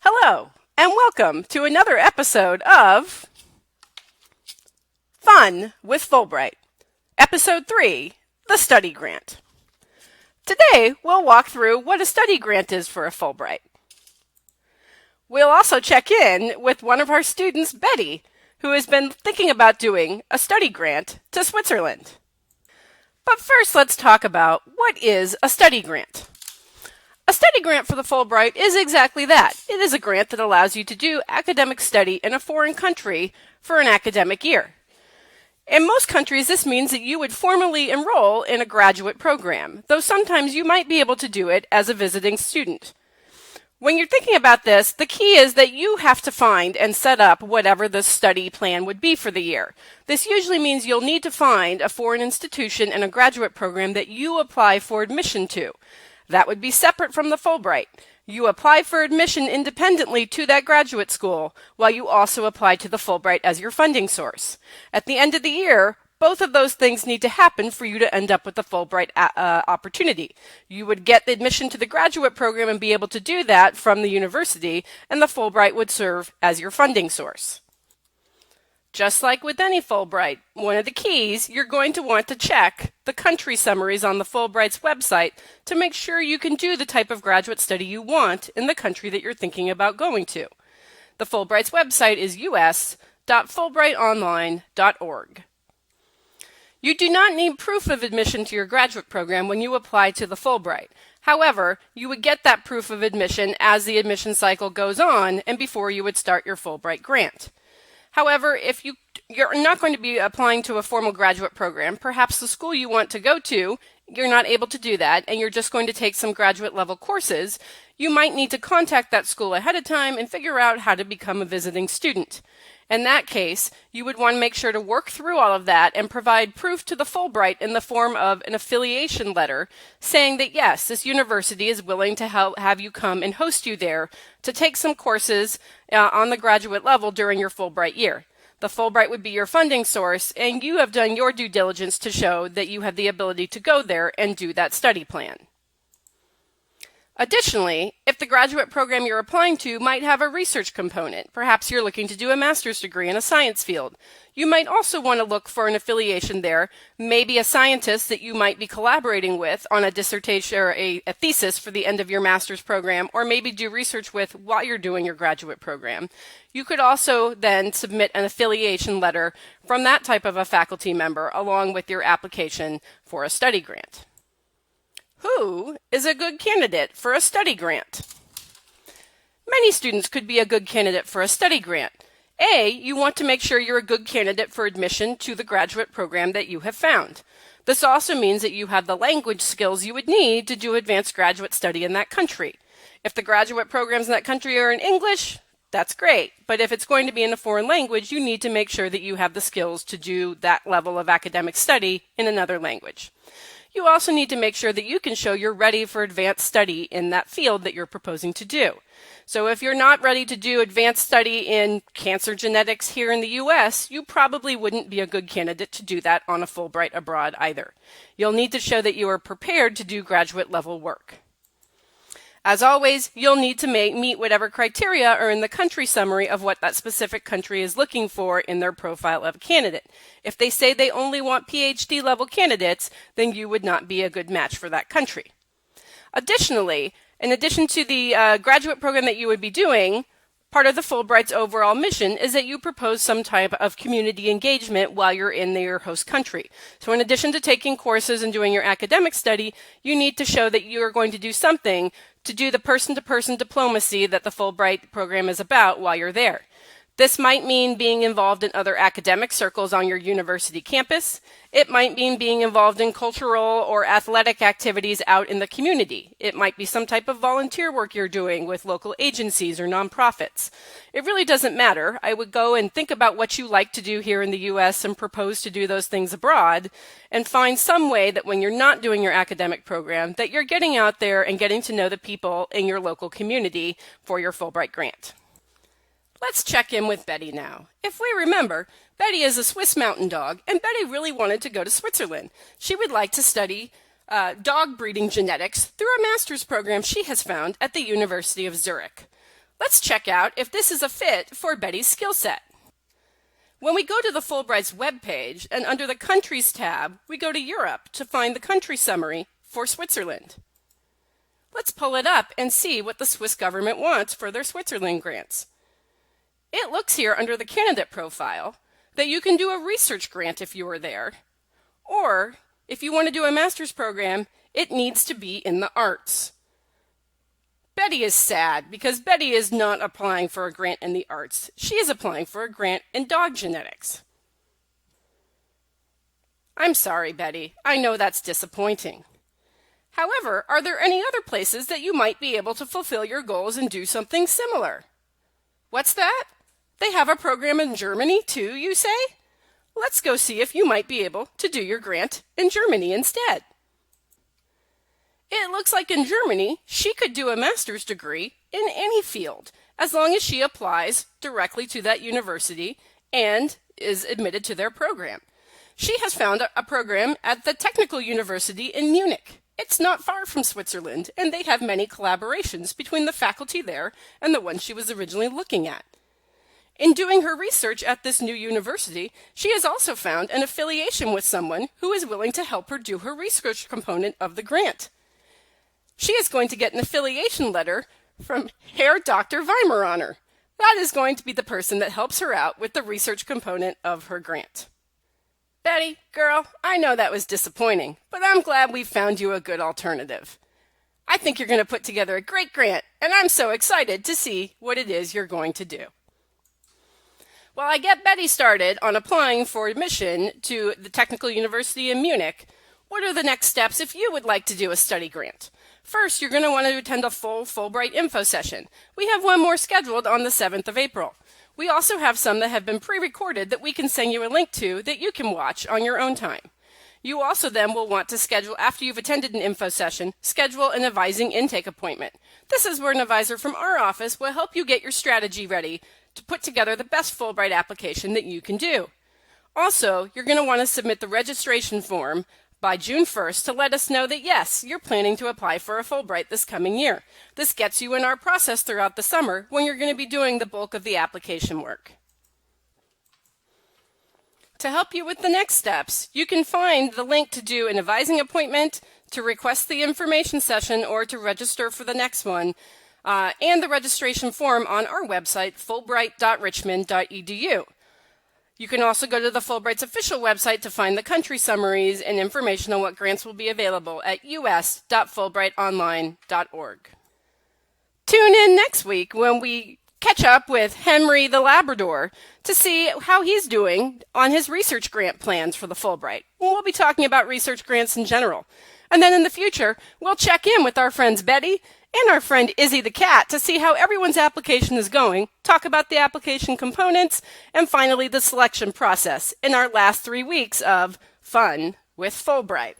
Hello, and welcome to another episode of Fun with Fulbright, Episode 3, The Study Grant. Today, we'll walk through what a study grant is for a Fulbright. We'll also check in with one of our students, Betty, who has been thinking about doing a study grant to Switzerland. But first, let's talk about what is a study grant. A study grant for the Fulbright is exactly that. It is a grant that allows you to do academic study in a foreign country for an academic year. In most countries, this means that you would formally enroll in a graduate program, though sometimes you might be able to do it as a visiting student. When you're thinking about this, the key is that you have to find and set up whatever the study plan would be for the year. This usually means you'll need to find a foreign institution and a graduate program that you apply for admission to. That would be separate from the Fulbright. You apply for admission independently to that graduate school, while you also apply to the Fulbright as your funding source. At the end of the year, both of those things need to happen for you to end up with the Fulbright opportunity. You would get the admission to the graduate program and be able to do that from the university, and the Fulbright would serve as your funding source. Just like with any Fulbright, one of the keys, you're going to want to check the country summaries on the Fulbright's website to make sure you can do the type of graduate study you want in the country that you're thinking about going to. The Fulbright's website is us.fulbrightonline.org. You do not need proof of admission to your graduate program when you apply to the Fulbright. However, you would get that proof of admission as the admission cycle goes on and before you would start your Fulbright grant. However, if you're not going to be applying to a formal graduate program, perhaps the school you want to go to, you're not able to do that, and you're just going to take some graduate level courses, you might need to contact that school ahead of time and figure out how to become a visiting student. In that case, you would want to make sure to work through all of that and provide proof to the Fulbright in the form of an affiliation letter saying that yes, this university is willing to have you come and host you there to take some courses on the graduate level during your Fulbright year. The Fulbright would be your funding source, and you have done your due diligence to show that you have the ability to go there and do that study plan. Additionally, if the graduate program you're applying to might have a research component, perhaps you're looking to do a master's degree in a science field, you might also want to look for an affiliation there, maybe a scientist that you might be collaborating with on a dissertation or a thesis for the end of your master's program, or maybe do research with while you're doing your graduate program. You could also then submit an affiliation letter from that type of a faculty member along with your application for a study grant. Who is a good candidate for a study grant? Many students could be a good candidate for a study grant. You want to make sure you're a good candidate for admission to the graduate program that you have found. This also means that you have the language skills you would need to do advanced graduate study in that country. If the graduate programs in that country are in English, that's great. But if it's going to be in a foreign language, you need to make sure that you have the skills to do that level of academic study in another language. You also need to make sure that you can show you're ready for advanced study in that field that you're proposing to do. So if you're not ready to do advanced study in cancer genetics here in the U.S., you probably wouldn't be a good candidate to do that on a Fulbright abroad either. You'll need to show that you are prepared to do graduate level work. As always, you'll need to meet whatever criteria are in the country summary of what that specific country is looking for in their profile of a candidate. If they say they only want PhD level candidates, then you would not be a good match for that country. Additionally, in addition to the graduate program that you would be doing, part of the Fulbright's overall mission is that you propose some type of community engagement while you're in your host country. So in addition to taking courses and doing your academic study, you need to show that you are going to do something to do the person-to-person diplomacy that the Fulbright program is about while you're there. This might mean being involved in other academic circles on your university campus. It might mean being involved in cultural or athletic activities out in the community. It might be some type of volunteer work you're doing with local agencies or nonprofits. It really doesn't matter. I would go and think about what you like to do here in the U.S. and propose to do those things abroad, and find some way that when you're not doing your academic program, that you're getting out there and getting to know the people in your local community for your Fulbright grant. Let's check in with Betty now. If we remember, Betty is a Swiss mountain dog, and Betty really wanted to go to Switzerland. She would like to study dog breeding genetics through a master's program she has found at the University of Zurich. Let's check out if this is a fit for Betty's skill set. When we go to the Fulbright's webpage and under the Countries tab, we go to Europe to find the country summary for Switzerland. Let's pull it up and see what the Swiss government wants for their Switzerland grants. It looks here under the candidate profile that you can do a research grant if you are there, or if you want to do a master's program, it needs to be in the arts. Betty is sad because Betty is not applying for a grant in the arts. She is applying for a grant in dog genetics. I'm sorry, Betty. I know that's disappointing. However, are there any other places that you might be able to fulfill your goals and do something similar? What's that? They have a program in Germany too, you say? Let's go see if you might be able to do your grant in Germany instead. It looks like in Germany, she could do a master's degree in any field, as long as she applies directly to that university and is admitted to their program. She has found a program at the Technical University in Munich. It's not far from Switzerland, and they have many collaborations between the faculty there and the one she was originally looking at. In doing her research at this new university, she has also found an affiliation with someone who is willing to help her do her research component of the grant. She is going to get an affiliation letter from Herr Dr. Weimaraner. That is going to be the person that helps her out with the research component of her grant. Betty, girl, I know that was disappointing, but I'm glad we found you a good alternative. I think you're going to put together a great grant, and I'm so excited to see what it is you're going to do. While I get Betty started on applying for admission to the Technical University in Munich, what are the next steps if you would like to do a study grant? First, you're going to want to attend a full Fulbright info session. We have one more scheduled on the 7th of April. We also have some that have been pre-recorded that we can send you a link to that you can watch on your own time. You also then will want to schedule, after you've attended an info session, schedule an advising intake appointment. This is where an advisor from our office will help you get your strategy ready to put together the best Fulbright application that you can do. Also, you're going to want to submit the registration form by June 1st to let us know that yes, you're planning to apply for a Fulbright this coming year. This gets you in our process throughout the summer when you're going to be doing the bulk of the application work. To help you with the next steps, you can find the link to do an advising appointment, to request the information session, or to register for the next one, and the registration form on our website, fulbright.richmond.edu. You can also go to the Fulbright's official website to find the country summaries and information on what grants will be available at us.fulbrightonline.org. Tune in next week when we catch up with Henry the Labrador to see how he's doing on his research grant plans for the Fulbright. We'll be talking about research grants in general. And then in the future, we'll check in with our friends Betty and our friend Izzy the cat to see how everyone's application is going, talk about the application components, and finally the selection process in our last 3 weeks of Fun with Fulbright.